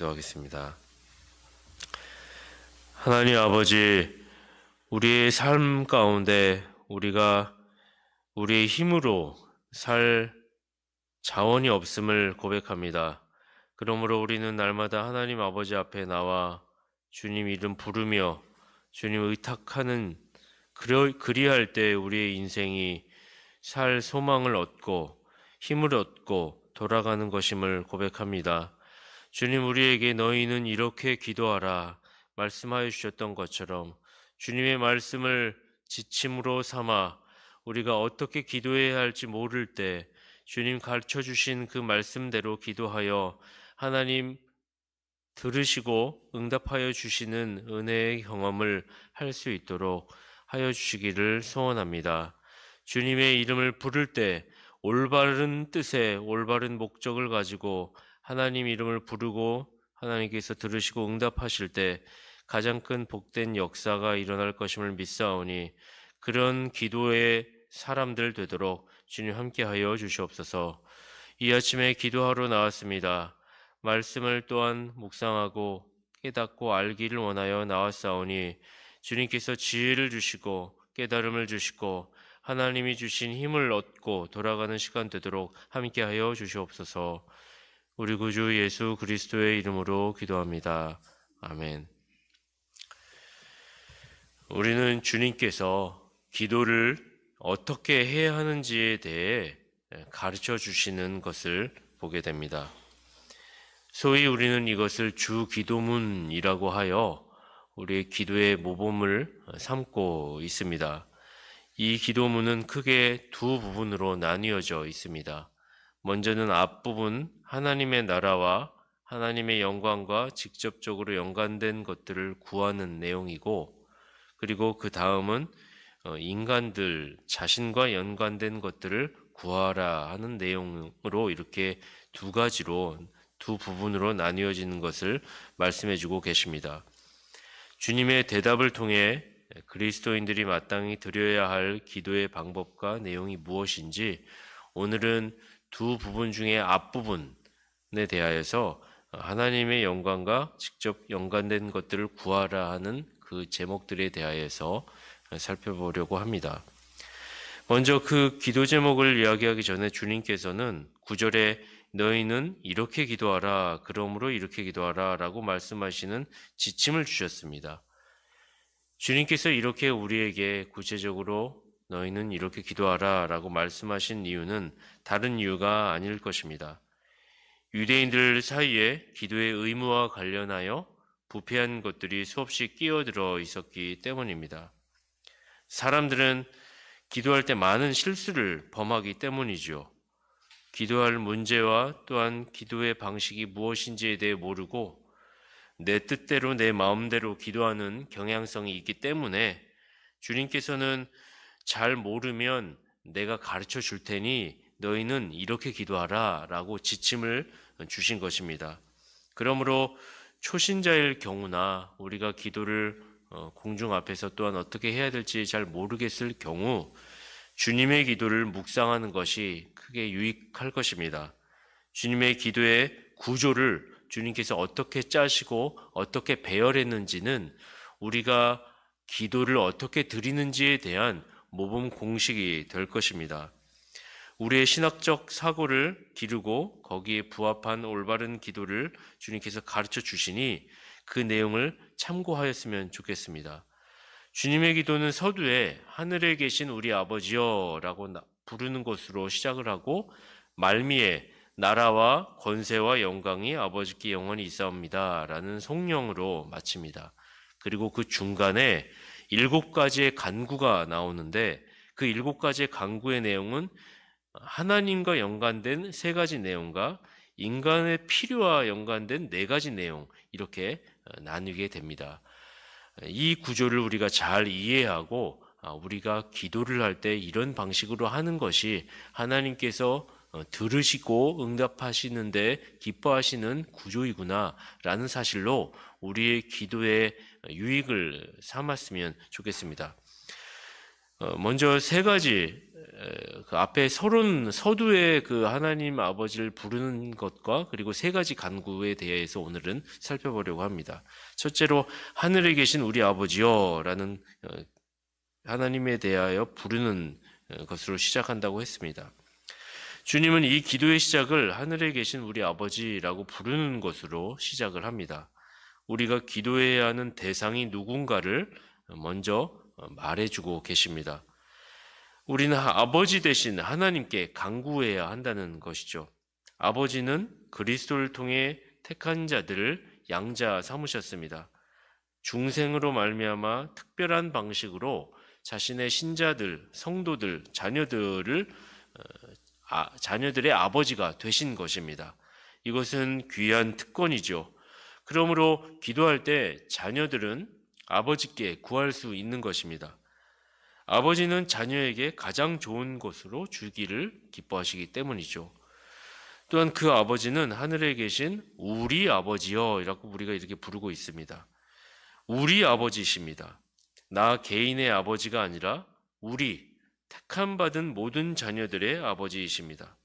기도하겠습니다. 하나님 아버지, 우리의 삶 가운데 우리가 우리의 힘으로 살 자원이 없음을 고백합니다. 그러므로 우리는 날마다 하나님 아버지 앞에 나와 주님 이름 부르며 주님 의탁하는, 그리할 때 우리의 인생이 살 소망을 얻고 힘을 얻고 돌아가는 것임을 고백합니다. 주님, 우리에게 너희는 이렇게 기도하라 말씀하여 주셨던 것처럼 주님의 말씀을 지침으로 삼아 우리가 어떻게 기도해야 할지 모를 때 주님 가르쳐 주신 그 말씀대로 기도하여 하나님 들으시고 응답하여 주시는 은혜의 경험을 할 수 있도록 하여 주시기를 소원합니다. 주님의 이름을 부를 때 올바른 뜻에 올바른 목적을 가지고 하나님 이름을 부르고 하나님께서 들으시고 응답하실 때 가장 큰 복된 역사가 일어날 것임을 믿사오니 그런 기도의 사람들 되도록 주님 함께하여 주시옵소서. 이 아침에 기도하러 나왔습니다. 말씀을 또한 묵상하고 깨닫고 알기를 원하여 나왔사오니 주님께서 지혜를 주시고 깨달음을 주시고 하나님이 주신 힘을 얻고 돌아가는 시간 되도록 함께하여 주시옵소서. 우리 구주 예수 그리스도의 이름으로 기도합니다. 아멘. 우리는 주님께서 기도를 어떻게 해야 하는지에 대해 가르쳐 주시는 것을 보게 됩니다. 소위 우리는 이것을 주 기도문이라고 하여 우리의 기도의 모범을 삼고 있습니다. 이 기도문은 크게 두 부분으로 나뉘어져 있습니다. 먼저는 앞부분, 하나님의 나라와 하나님의 영광과 직접적으로 연관된 것들을 구하는 내용이고, 그리고 그 다음은 인간들 자신과 연관된 것들을 구하라 하는 내용으로 이렇게 두 가지로, 두 부분으로 나뉘어지는 것을 말씀해 주고 계십니다. 주님의 대답을 통해 그리스도인들이 마땅히 드려야 할 기도의 방법과 내용이 무엇인지 오늘은 두 부분 중에 앞부분에 대하여서 하나님의 영광과 직접 연관된 것들을 구하라 하는 그 제목들에 대하여서 살펴보려고 합니다. 먼저 그 기도 제목을 이야기하기 전에 주님께서는 9절에 너희는 이렇게 기도하라, 그러므로 이렇게 기도하라 라고 말씀하시는 지침을 주셨습니다. 주님께서 이렇게 우리에게 구체적으로 너희는 이렇게 기도하라 라고 말씀하신 이유는 다른 이유가 아닐 것입니다. 유대인들 사이에 기도의 의무와 관련하여 부패한 것들이 수없이 끼어들어 있었기 때문입니다. 사람들은 기도할 때 많은 실수를 범하기 때문이죠. 기도할 문제와 또한 기도의 방식이 무엇인지에 대해 모르고 내 뜻대로 내 마음대로 기도하는 경향성이 있기 때문에 주님께서는 잘 모르면 내가 가르쳐 줄 테니 너희는 이렇게 기도하라 라고 지침을 주신 것입니다. 그러므로 초신자일 경우나 우리가 기도를 공중 앞에서 또한 어떻게 해야 될지 잘 모르겠을 경우 주님의 기도를 묵상하는 것이 크게 유익할 것입니다. 주님의 기도의 구조를 주님께서 어떻게 짜시고 어떻게 배열했는지는 우리가 기도를 어떻게 드리는지에 대한 모범 공식이 될 것입니다. 우리의 신학적 사고를 기르고 거기에 부합한 올바른 기도를 주님께서 가르쳐 주시니 그 내용을 참고하였으면 좋겠습니다. 주님의 기도는 서두에 하늘에 계신 우리 아버지여 라고 부르는 것으로 시작을 하고 말미에 나라와 권세와 영광이 아버지께 영원히 있사옵니다 라는 송령으로 마칩니다. 그리고 그 중간에 7가지의 간구가 나오는데 그 7가지의 간구의 내용은 하나님과 연관된 3가지 내용과 인간의 필요와 연관된 4가지 내용, 이렇게 나누게 됩니다. 이 구조를 우리가 잘 이해하고 우리가 기도를 할 때 이런 방식으로 하는 것이 하나님께서 들으시고 응답하시는데 기뻐하시는 구조이구나 라는 사실로 우리의 기도의 유익을 삼았으면 좋겠습니다. 먼저 3가지 그 앞에 서두에 그 하나님 아버지를 부르는 것과 그리고 세 가지 간구에 대해서 오늘은 살펴보려고 합니다. 첫째로 하늘에 계신 우리 아버지여라는 하나님에 대하여 부르는 것으로 시작한다고 했습니다. 주님은 이 기도의 시작을 하늘에 계신 우리 아버지라고 부르는 것으로 시작을 합니다. 우리가 기도해야 하는 대상이 누군가를 먼저 말해주고 계십니다. 우리는 아버지 대신 하나님께 간구해야 한다는 것이죠. 아버지는 그리스도를 통해 택한 자들을 양자 삼으셨습니다. 중생으로 말미암아 특별한 방식으로 자신의 신자들, 성도들, 자녀들의 아버지가 되신 것입니다. 이것은 귀한 특권이죠. 그러므로 기도할 때 자녀들은 아버지께 구할 수 있는 것입니다. 아버지는 자녀에게 가장 좋은 것으로 주기를 기뻐하시기 때문이죠. 또한 그 아버지는 하늘에 계신 우리 아버지여라고 우리가 이렇게 부르고 있습니다. 우리 아버지십니다. 나 개인의 아버지가 아니라 우리 택함 받은 모든 자녀들의 아버지이십니다.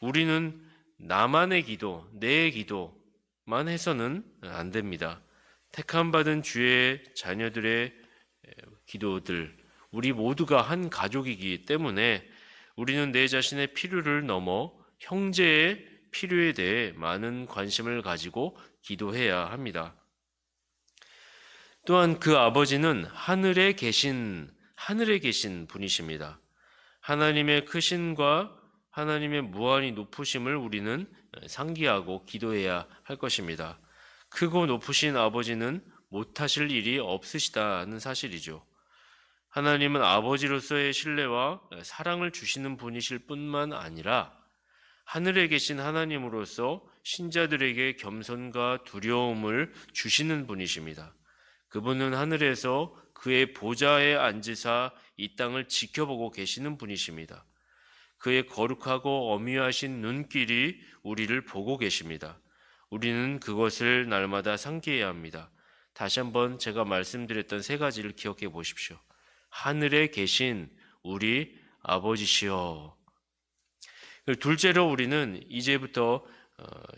우리는 나만의 기도, 내 기도만 해서는 안 됩니다. 택함 받은 주의 자녀들의 기도들, 우리 모두가 한 가족이기 때문에 우리는 내 자신의 필요를 넘어 형제의 필요에 대해 많은 관심을 가지고 기도해야 합니다. 또한 그 아버지는 하늘에 계신 분이십니다. 하나님의 크신과 하나님의 무한히 높으심을 우리는 상기하고 기도해야 할 것입니다. 크고 높으신 아버지는 못하실 일이 없으시다는 사실이죠. 하나님은 아버지로서의 신뢰와 사랑을 주시는 분이실 뿐만 아니라 하늘에 계신 하나님으로서 신자들에게 겸손과 두려움을 주시는 분이십니다. 그분은 하늘에서 그의 보좌에 앉으사 이 땅을 지켜보고 계시는 분이십니다. 그의 거룩하고 엄위하신 눈길이 우리를 보고 계십니다. 우리는 그것을 날마다 상기해야 합니다. 다시 한번 제가 말씀드렸던 세 가지를 기억해 보십시오. 하늘에 계신 우리 아버지시여. 둘째로 우리는 이제부터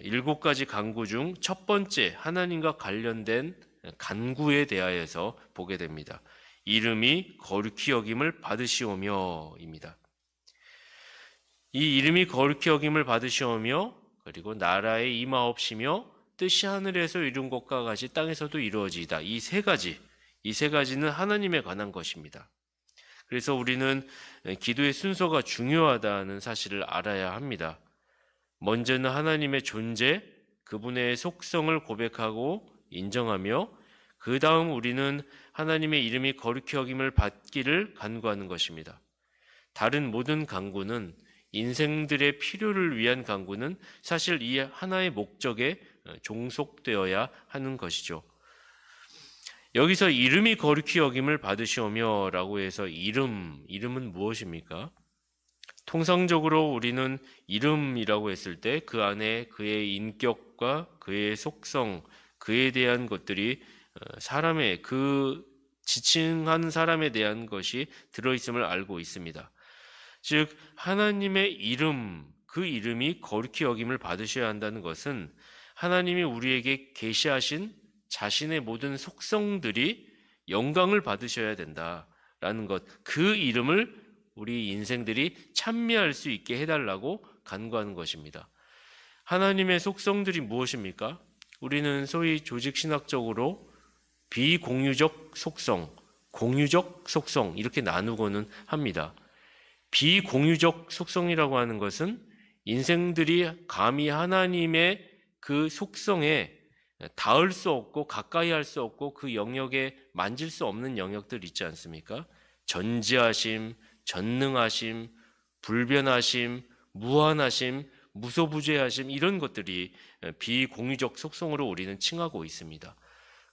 7가지 간구 중 첫 번째 하나님과 관련된 간구에 대하여서 보게 됩니다. 이름이 거룩히 여김을 받으시오며입니다. 이 이름이 거룩히 여김을 받으시오며 그리고 나라의 임하옵시며 뜻이 하늘에서 이룬 것과 같이 땅에서도 이루어지이다. 이 세 가지는 하나님에 관한 것입니다. 그래서 우리는 기도의 순서가 중요하다는 사실을 알아야 합니다. 먼저는 하나님의 존재, 그분의 속성을 고백하고 인정하며 그 다음 우리는 하나님의 이름이 거룩히 여김을 받기를 간구하는 것입니다. 다른 모든 간구는 인생들의 필요를 위한 간구는 사실 이 하나의 목적에 종속되어야 하는 것이죠. 여기서 이름이 거룩히 여김을 받으시오며 라고 해서 이름은 무엇입니까? 통상적으로 우리는 이름이라고 했을 때 그 안에 그의 인격과 그의 속성, 그에 대한 것들이 사람의 지칭한 사람에 대한 것이 들어있음을 알고 있습니다. 즉 하나님의 이름, 그 이름이 거룩히 여김을 받으셔야 한다는 것은 하나님이 우리에게 계시하신 자신의 모든 속성들이 영광을 받으셔야 된다라는 것, 그 이름을 우리 인생들이 찬미할 수 있게 해달라고 간구하는 것입니다. 하나님의 속성들이 무엇입니까? 우리는 소위 조직신학적으로 비공유적 속성, 공유적 속성 이렇게 나누고는 합니다. 비공유적 속성이라고 하는 것은 인생들이 감히 하나님의 그 속성에 닿을 수 없고 가까이 할 수 없고 그 영역에 만질 수 없는 영역들 있지 않습니까? 전지하심, 전능하심, 불변하심, 무한하심, 무소부재하심 이런 것들이 비공유적 속성으로 우리는 칭하고 있습니다.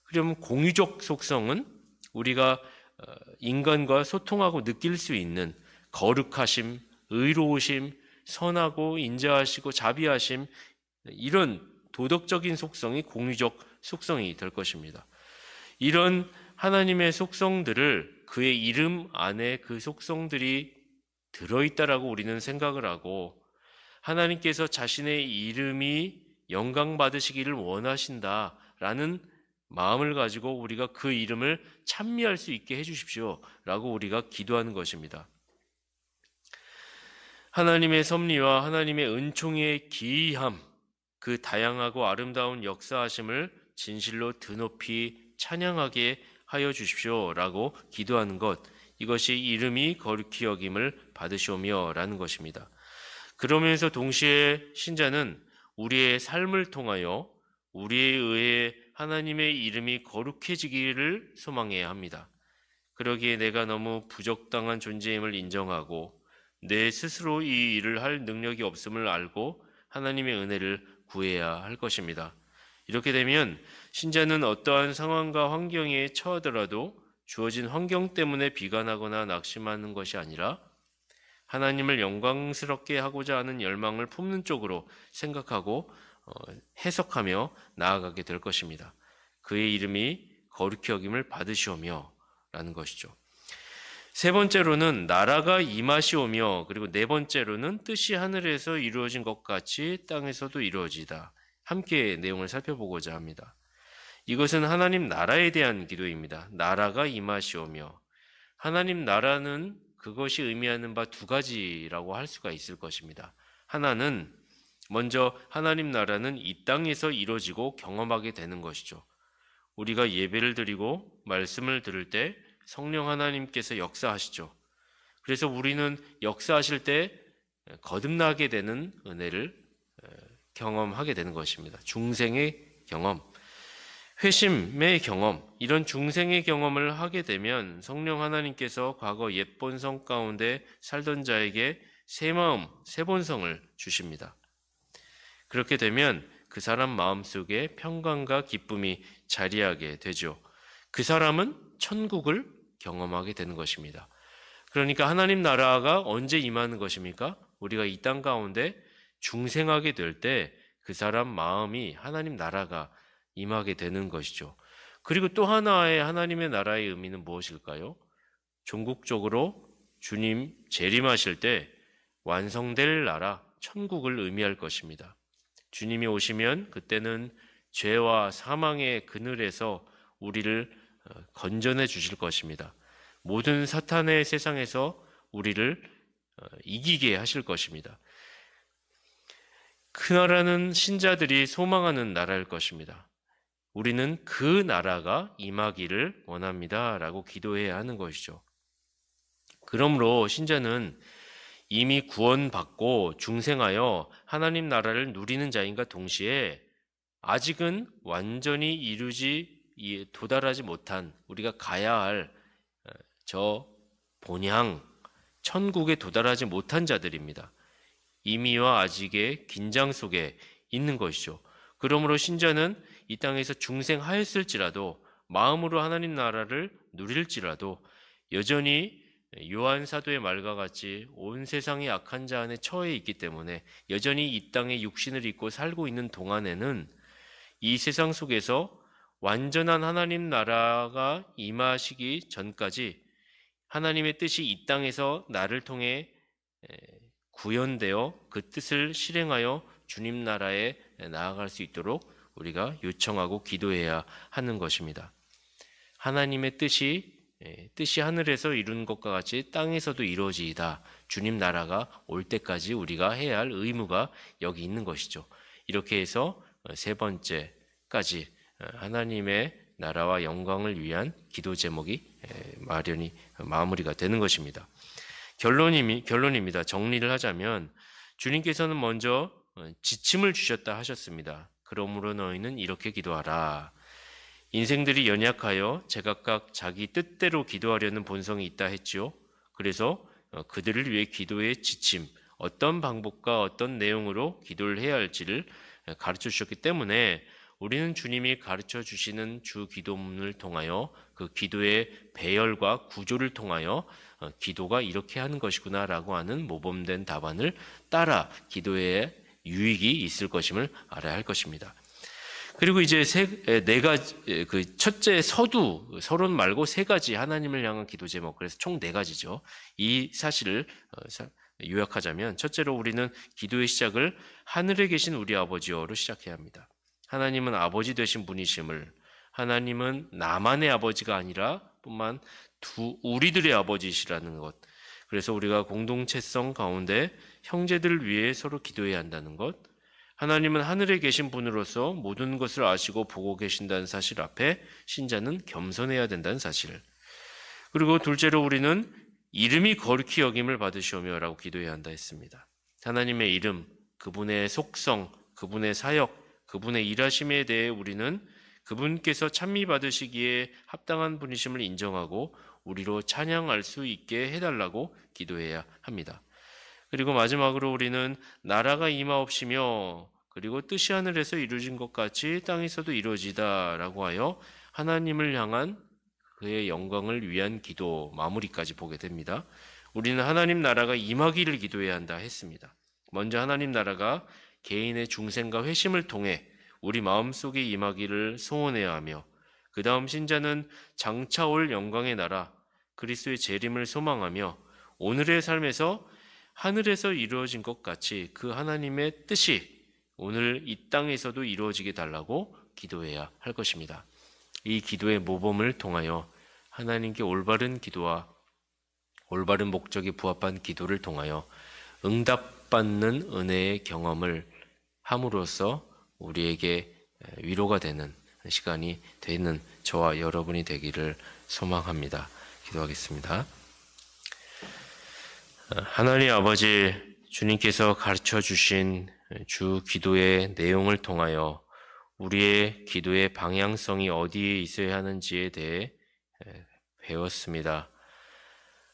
그러면 공유적 속성은 우리가 인간과 소통하고 느낄 수 있는 거룩하심, 의로우심, 선하고 인자하시고 자비하심 이런 도덕적인 속성이 공유적 속성이 될 것입니다. 이런 하나님의 속성들을 그의 이름 안에 그 속성들이 들어있다라고 우리는 생각을 하고 하나님께서 자신의 이름이 영광받으시기를 원하신다라는 마음을 가지고 우리가 그 이름을 찬미할 수 있게 해주십시오라고 우리가 기도하는 것입니다. 하나님의 섭리와 하나님의 은총의 기이함, 그 다양하고 아름다운 역사하심을 진실로 드높이 찬양하게 하여 주십시오라고 기도하는 것, 이것이 이름이 거룩히 여김을 받으시오며 라는 것입니다. 그러면서 동시에 신자는 우리의 삶을 통하여 우리에 의해 하나님의 이름이 거룩해지기를 소망해야 합니다. 그러기에 내가 너무 부적당한 존재임을 인정하고 내 스스로 이 일을 할 능력이 없음을 알고 하나님의 은혜를 구해야 할 것입니다. 이렇게 되면 신자는 어떠한 상황과 환경에 처하더라도 주어진 환경 때문에 비관하거나 낙심하는 것이 아니라 하나님을 영광스럽게 하고자 하는 열망을 품는 쪽으로 생각하고 해석하며 나아가게 될 것입니다. 그의 이름이 거룩히 여김을 받으시오며 라는 것이죠. 세 번째로는 나라가 임하시오며, 그리고 네 번째로는 뜻이 하늘에서 이루어진 것 같이 땅에서도 이루어지다. 함께 내용을 살펴보고자 합니다. 이것은 하나님 나라에 대한 기도입니다. 나라가 임하시오며, 하나님 나라는 그것이 의미하는 바 두 가지라고 할 수가 있을 것입니다. 하나는 먼저 하나님 나라는 이 땅에서 이루어지고 경험하게 되는 것이죠. 우리가 예배를 드리고 말씀을 들을 때 성령 하나님께서 역사하시죠. 그래서 우리는 역사하실 때 거듭나게 되는 은혜를 경험하게 되는 것입니다. 중생의 경험, 회심의 경험, 이런 중생의 경험을 하게 되면 성령 하나님께서 과거 옛 본성 가운데 살던 자에게 새 마음, 새 본성을 주십니다. 그렇게 되면 그 사람 마음속에 평강과 기쁨이 자리하게 되죠. 그 사람은 천국을 경험하게 되는 것입니다. 그러니까 하나님 나라가 언제 임하는 것입니까? 우리가 이 땅 가운데 중생하게 될 때 그 사람 마음이 하나님 나라가 임하게 되는 것이죠. 그리고 또 하나의 하나님의 나라의 의미는 무엇일까요? 종국적으로 주님 재림하실 때 완성될 나라, 천국을 의미할 것입니다. 주님이 오시면 그때는 죄와 사망의 그늘에서 우리를 건져내 주실 것입니다. 모든 사탄의 세상에서 우리를 이기게 하실 것입니다. 그 나라는 신자들이 소망하는 나라일 것입니다. 우리는 그 나라가 임하기를 원합니다 라고 기도해야 하는 것이죠. 그러므로 신자는 이미 구원받고 중생하여 하나님 나라를 누리는 자인과 동시에 아직은 완전히 도달하지 못한, 우리가 가야 할 저 본향 천국에 도달하지 못한 자들입니다. 이미와 아직의 긴장 속에 있는 것이죠. 그러므로 신자는 이 땅에서 중생하였을지라도, 마음으로 하나님 나라를 누릴지라도 여전히 요한 사도의 말과 같이 온 세상의 악한 자 안에 처해 있기 때문에 여전히 이 땅에 육신을 입고 살고 있는 동안에는 이 세상 속에서 완전한 하나님 나라가 임하시기 전까지 하나님의 뜻이 이 땅에서 나를 통해 구현되어 그 뜻을 실행하여 주님 나라에 나아갈 수 있도록 우리가 요청하고 기도해야 하는 것입니다. 하나님의 뜻이 하늘에서 이룬 것과 같이 땅에서도 이루어지이다. 주님 나라가 올 때까지 우리가 해야 할 의무가 여기 있는 것이죠. 이렇게 해서 세 번째까지 하나님의 나라와 영광을 위한 기도 제목이 마무리가 되는 것입니다. 결론입니다. 정리를 하자면 주님께서는 먼저 지침을 주셨다 하셨습니다. 그러므로 너희는 이렇게 기도하라. 인생들이 연약하여 제각각 자기 뜻대로 기도하려는 본성이 있다 했지요. 그래서 그들을 위해 기도의 지침, 어떤 방법과 어떤 내용으로 기도를 해야 할지를 가르쳐 주셨기 때문에 우리는 주님이 가르쳐 주시는 주 기도문을 통하여 그 기도의 배열과 구조를 통하여 기도가 이렇게 하는 것이구나라고 하는 모범된 답안을 따라 기도에 유익이 있을 것임을 알아야 할 것입니다. 그리고 이제 네 가지, 그 첫째 서론 말고 세 가지 하나님을 향한 기도 제목, 그래서 총 네 가지죠. 이 사실을 요약하자면, 첫째로 우리는 기도의 시작을 하늘에 계신 우리 아버지여로 시작해야 합니다. 하나님은 아버지 되신 분이심을, 하나님은 나만의 아버지가 아니라 뿐만 우리들의 아버지시라는 것, 그래서 우리가 공동체성 가운데 형제들을 위해 서로 기도해야 한다는 것, 하나님은 하늘에 계신 분으로서 모든 것을 아시고 보고 계신다는 사실 앞에 신자는 겸손해야 된다는 사실, 그리고 둘째로 우리는 이름이 거룩히 여김을 받으시오며라고 기도해야 한다 했습니다. 하나님의 이름, 그분의 속성, 그분의 사역, 그분의 일하심에 대해 우리는 그분께서 찬미 받으시기에 합당한 분이심을 인정하고 우리로 찬양할 수 있게 해달라고 기도해야 합니다. 그리고 마지막으로 우리는 나라가 임하옵시며 그리고 뜻이 하늘에서 이루어진 것 같이 땅에서도 이루어지다라고 하여 하나님을 향한 그의 영광을 위한 기도 마무리까지 보게 됩니다. 우리는 하나님 나라가 임하기를 기도해야 한다 했습니다. 먼저 하나님 나라가 개인의 중생과 회심을 통해 우리 마음속에 임하기를 소원해야 하며, 그 다음 신자는 장차 올 영광의 나라 그리스도의 재림을 소망하며 오늘의 삶에서 하늘에서 이루어진 것 같이 그 하나님의 뜻이 오늘 이 땅에서도 이루어지게 달라고 기도해야 할 것입니다. 이 기도의 모범을 통하여 하나님께 올바른 기도와 올바른 목적에 부합한 기도를 통하여 응답받는 은혜의 경험을 함으로써 우리에게 위로가 되는 시간이 되는 저와 여러분이 되기를 소망합니다. 기도하겠습니다. 하나님 아버지, 주님께서 가르쳐 주신 주 기도의 내용을 통하여 우리의 기도의 방향성이 어디에 있어야 하는지에 대해 배웠습니다.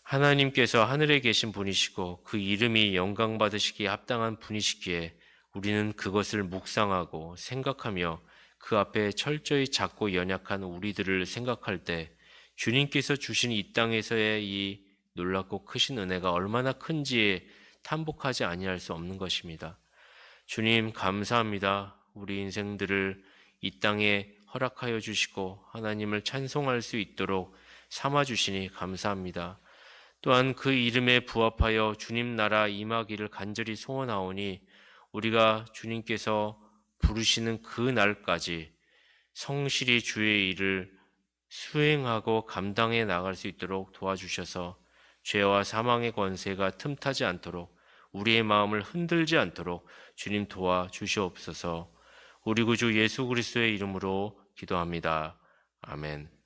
하나님께서 하늘에 계신 분이시고 그 이름이 영광 받으시기에 합당한 분이시기에 우리는 그것을 묵상하고 생각하며 그 앞에 철저히 작고 연약한 우리들을 생각할 때 주님께서 주신 이 땅에서의 이 놀랍고 크신 은혜가 얼마나 큰지에 탐복하지 아니할 수 없는 것입니다. 주님 감사합니다. 우리 인생들을 이 땅에 허락하여 주시고 하나님을 찬송할 수 있도록 삼아주시니 감사합니다. 또한 그 이름에 부합하여 주님 나라 임하기를 간절히 소원하오니 우리가 주님께서 부르시는 그 날까지 성실히 주의 일을 수행하고 감당해 나갈 수 있도록 도와주셔서 죄와 사망의 권세가 틈타지 않도록 우리의 마음을 흔들지 않도록 주님 도와주시옵소서. 우리 구주 예수 그리스도의 이름으로 기도합니다. 아멘.